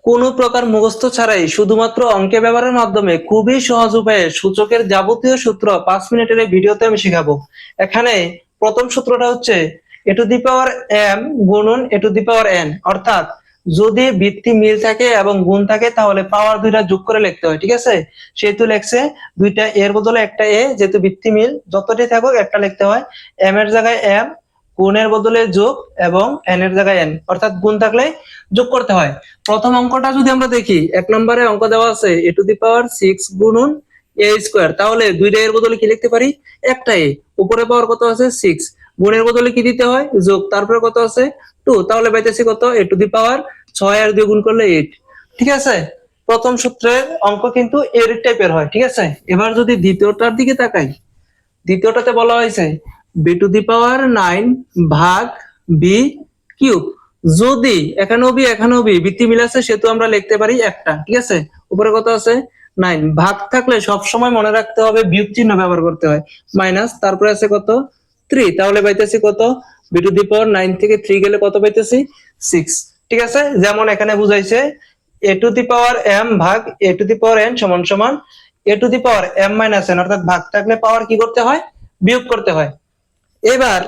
কোনো প্রকার মুখস্থ ছাড়াই শুধুমাত্র অঙ্কে ব্যবহারের মাধ্যমে খুবই সহজ উপায়ে সূচকের যাবতীয় সূত্র 5 মিনিটের এই ভিডিওতে আমি শেখাবো। এখানে প্রথম সূত্রটা হচ্ছে এ টু দি পাওয়ার এম গুণন এ টু দি পাওয়ার এন, অর্থাৎ যদি ভিত্তি মিল থাকে এবং গুণ থাকে তাহলে পাওয়ার দুইটা যোগ করে লিখতে হয়। ঠিক আছে, সেহেতু লেখছে দুইটা এর বদলে একটা এ, যেহেতু ভিত্তি মিল যতটাই থাকুক একটা লিখতে হয়। এম এর জায়গায় এম, গুণের বদলে যোগ, এবং এন এর জায়গায় এন, অর্থাৎ গুণ থাকলে যোগ করতে হয়। প্রথম অঙ্কটা যদি আমরা দেখি, 1 নম্বরে অঙ্ক দেওয়া আছে এ টু দি পাওয়ার 6 গুণন এ স্কয়ার, তাহলে দুইটা এর বদলে কি লিখতে পারি, একটা এ। উপরে পাওয়ার কত আছে 6, গুণের বদলে কি দিতে হয় যোগ, তারপরে কত আছে 2, তাহলে পাইতেছি কত এ টু দি পাওয়ার 6 আর 2 গুণ করলে 8। ঠিক আছে, প্রথম সূত্রের অঙ্ক কিন্তু এর টাইপের হয়। ঠিক আছে, এবার যদি দ্বিতীয়টার দিকে তাকাই, দ্বিতীয়টাতে বলা হয়েছে বি টু দি পাওয়ার 9 ভাগ বি কিউব। যদি এখানেও বি ভিত্তি মিল আছে সেহেতু আমরা লিখতে পারি একটা। ঠিক আছে, উপরে কত আছে 9, ভাগ থাকলে সব সময় মনে রাখতে হবে বিয়োগ চিহ্ন ব্যবহার করতে হয়, মাইনাস, তারপরে আছে কত 3, তাহলে পাইতেছি কত বি টু দি পাওয়ার 9 থেকে 3 গেলে কত পাইতেছি 6। ঠিক আছে, যেমন এখানে বুঝাইছে এ টু দি পাওয়ার এম ভাগ এ টু দি পাওয়ার এন সমান সমান A to the power M minus N, অর্থাৎ ভাগ থাকলে পাওয়ার কি করতে হয়, বিয়োগ করতে হয়। এবার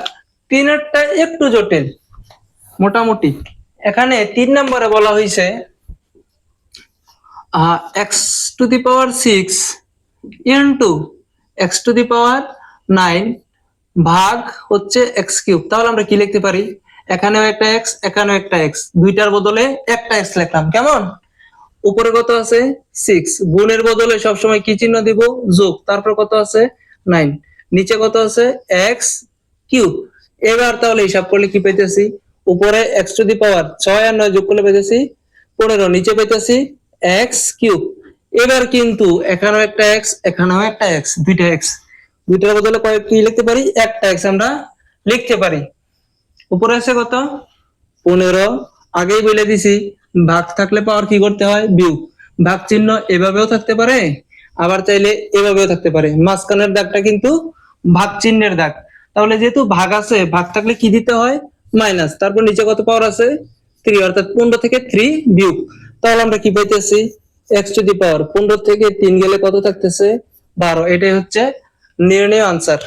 তিনেরটা একটু জটিল মোটামুটি। এখানে 3 নম্বরে বলা হয়েছে X to the power 6 into X to the power 9 ভাগ হচ্ছে এক্স কিউব। তাহলে আমরা কি লিখতে পারি, এখানেও একটা এক্স এখানেও একটা এক্স, দুইটার বদলে একটা এক্স লিখলাম। কেমন, উপরে কত আছে 6, গুণের বদলে সবসময় কি চিহ্ন দিব, যোগ, তারপর কত আছে 9, নিচে কত আছে এক্স কিউব। এবার তাহলে হিসাব করলে কি পাইতেছি, উপরে এক্স টু দি পাওয়ার 6 আর 9 যোগ করলে পাইতেছি 15, নিচে পাইতেছি এক্স কিউব। এবার কিন্তু এখানেও একটা এক্স এখানেও একটা এক্স, দুইটা এক্স, দুইটার বদলে কি লিখতে পারি, একটা এক্স আমরা লিখতে পারি। উপরে আছে কত 15, আগেই বলে দিছি ভাগ থাকলে পাওয়ার কি করতে হয়, বিয়োগ। ভাগ চিহ্ন এভাবেও থাকতে পারে, আবার চাইলে এভাবেও থাকতে পারে, মাঝখানের দাগটা কিন্তু ভাগ চিহ্নের দাগ। তাহলে যেহেতু ভাগ আছে, ভাগ থাকলে কি দিতে হয়, মাইনাস, তারপর নিচে কত পাওয়ার আছে 3, অর্থাৎ 15 থেকে 3 বিয়োগ। তাহলে আমরা কি পাইতেছি এক্স টু দি পাওয়ার 15 থেকে 3 গেলে কত থাকতেছে 12। এটাই হচ্ছে নির্ণয় আনসার।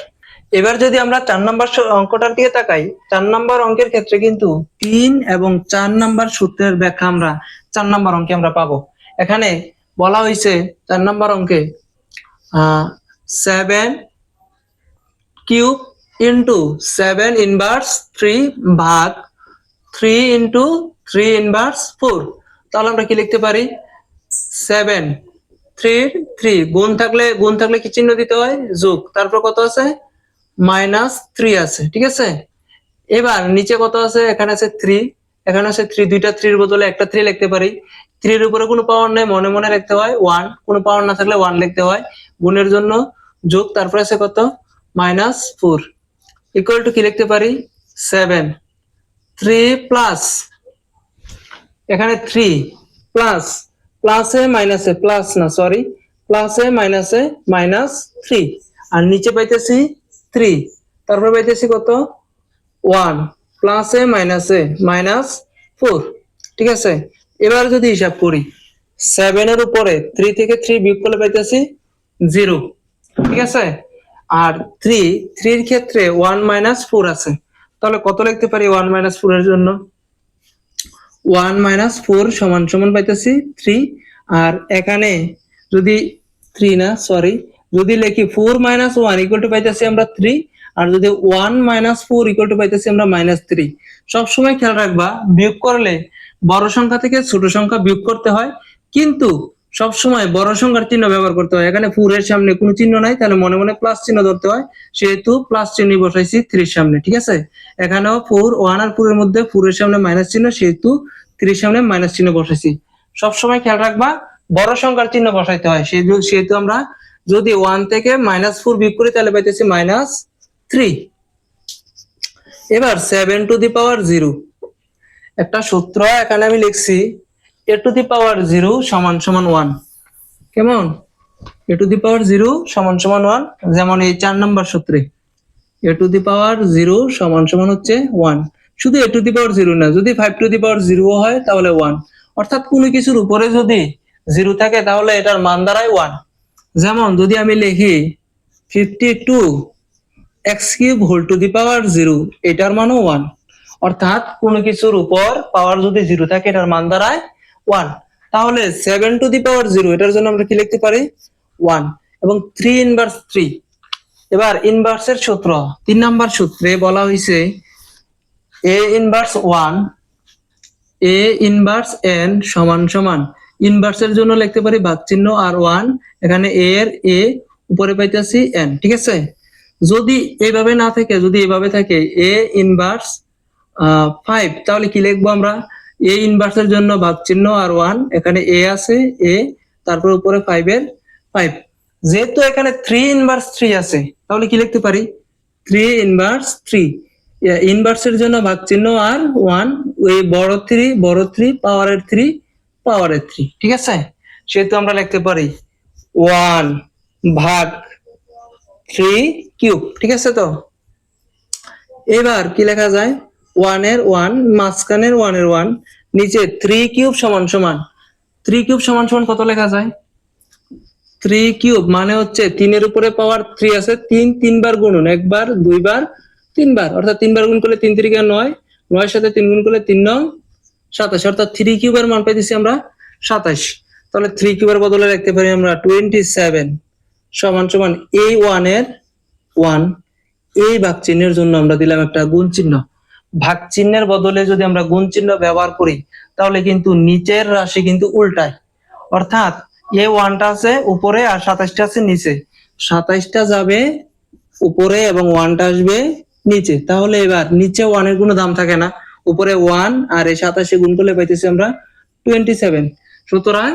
এবার যদি আমরা 4 নম্বর অঙ্কটার দিকে তাকাই, 4 নম্বর অঙ্কের ক্ষেত্রে কিন্তু 3 এবং 4 নম্বর সূত্রের ব্যাখ্যা আমরা 4 নম্বর অঙ্কে আমরা পাবো। এখানে বলা হয়েছে 4 নম্বর অঙ্কে 7 কিউব ইন্টু 7 ইনভার্স 3 ভাগ 3 ইন্টু 3 ইনভার্স 4। তাহলে আমরা কি লিখতে পারি, 7 3 গুণ থাকলে কি চিহ্ন দিতে হয়, যোগ, তারপর কত আছে -3 আছে। ঠিক আছে, এবার নিচে কত আছে, এখানে আছে 3, এখানে আছে 3, দুইটা 3 এর বদলে একটা 3 লিখতে পারি। 3 এর উপরে কোনো পাওয়ার নেই, মনে মনে লিখতে হয় 1, কোনো পাওয়ার না থাকলে 1 লিখতে হয়, গুণের জন্য যোগ, তারপর আছে কত -4 ইকুয়াল টু কি লিখতে পারি 7, 3 প্লাস, এখানে 3 প্লাস, প্লাসে মাইনাসে প্লাস না সরি প্লাসে মাইনাসে -3, আর নিচে পাইতেছি 3, তারপর পাইতেছি কত 1, প্লাসে মাইনাসে -4। ঠিক আছে, এবার যদি হিসাব করি 7 এর উপরে 3 থেকে 3 বিয়োগ করলে পাইতেছি 0। ঠিক আছে, আর 3 এর ক্ষেত্রে 1 -4 আছে, তাহলে কত লিখতে পারি 1 -4 এর জন্য, 1 -4 সমান সমান পাইতেছি 3। আর এখানে যদি 3 না সরি যদি লিখি 4 - 1 ইকুয়াল টু পাইতেছি আমরা 3, আর যদি 1 - 4 ইকুয়াল টু পাইতেছি আমরা -3। সব সময় খেয়াল রাখবা বিয়োগ করলে বড় সংখ্যা থেকে ছোট সংখ্যা বিয়োগ করতে হয়, কিন্তু সব সময় বড় সংখ্যার চিহ্ন ব্যবহার করতে হয়। এখানে 4 এর সামনে কোনো চিহ্ন নাই, তাহলে মনে মনে প্লাস চিহ্ন ধরতে হয়, সেহেতু প্লাস চিহ্ন বসাইছি 3 এর সামনে। ঠিক আছে, এখানেও 4, 1 আর 4 এর মধ্যে 4 এর সামনে মাইনাস চিহ্ন, সেহেতু 3 এর সামনে মাইনাস চিহ্ন বসাইছি। সব সময় খেয়াল রাখবা বড় সংখ্যার চিহ্ন বসাইতে হয়, সেহেতু আমরা যদি 1 থেকে -4 বিয়োগ করি তাহলে পাইতেছি -3। এবার 7 টু দি পাওয়ার 0, একটা সূত্র এখানে আমি লিখছি a টু দি পাওয়ার 0 সমান সমান 1। কেমন, a টু দি পাওয়ার 0 সমান সমান 1, যেমন এই 4 নম্বর সূত্রে a টু দি পাওয়ার 0 সমান সমান হচ্ছে 1। শুধু a টু দি পাওয়ার 0 না, যদি 5 টু দি পাওয়ার 0 হয় তাহলে 1, অর্থাৎ কোনো কিছুর উপরে যদি 0 থাকে তাহলে এটার মান দাঁড়ায় 1। যেমন যদি আমি লিখি 52 x cube whole to the power 0, এটার মানও 1। অর্থাৎ কোনো কিছুর উপর পাওয়ার যদি 0 থাকে এটার মান দাঁড়ায় 1। তাহলে 7 টু দি পাওয়ার 0, এটার জন্য আমরা কি লিখতে পারি 1। এবং 3 ইনভার্স 3, এবার ইনভার্সের সূত্র 3 নাম্বার সূত্রে বলা হয়েছে a inverse 1 a inverse n সমান সমান, ইনভার্সের জন্য লিখতে পারি ভাগচিহ্ন আর 1, এখানে a এর a উপরে পাইতেছি n, ঠিক আছে। যদি এইভাবে না থাকে, যদি এইভাবে থাকে a ইনভার্স 5, তাহলে কি লিখবো আমরা a ইনভার্সের জন্য ভাগচিহ্ন আর 1, এখানে a আছে a, তারপর উপরে 5 এর 5। যেহেতু এখানে 3 ইনভার্স 3 আছে তাহলে কি লিখতে পারি 3 ইনভার্স 3, ইনভার্সের জন্য ভাগচিহ্ন আর 1, ওই বড় 3 পাওয়ারের 3, ঠিক আছে। সেহেতু আমরা লিখতে পারি 1 ভাগ 3 কিউব, ঠিক আছে। তো এবার কি লেখা যায় 1 এর 1, মাঝখানের 1 এর 1, নিচে 3 কিউব সমান সমান, 3 কিউব সমান সমান কত লেখা যায় 3 কিউব মানে হচ্ছে 3 এর উপরে পাওয়ার 3 আছে, 3 বার গুণন, একবার দুইবার তিনবার, অর্থাৎ 3 বার গুণ করলে 3 3 9, 9 এর সাথে 3 গুণ করলে 3 9 27, অর্থাৎ 3 কিউবের মান পাইতেছি আমরা 27। তাহলে 3 কিউবের বদলে লিখতে পারি আমরা 27 সমান সমান এই 1 এর 1, এই ভাগ চিহ্নের জন্য আমরা দিলাম একটা গুণ চিহ্ন। ভাগ চিহ্নের বদলে যদি আমরা গুণ চিহ্ন ব্যবহার করি তাহলে কিন্তু নিচের রাশি কিন্তু উল্টায়, অর্থাৎ এই 1টা আছে উপরে আর 27টা আছে নিচে, 27টা যাবে উপরে এবং 1টা আসবে নিচে। তাহলে এবার নিচে 1 এর কোনো দাম থাকে না, উপরে 1 আর এই 27 গুণ করলে পাইতেছি আমরা 27। সুতরাং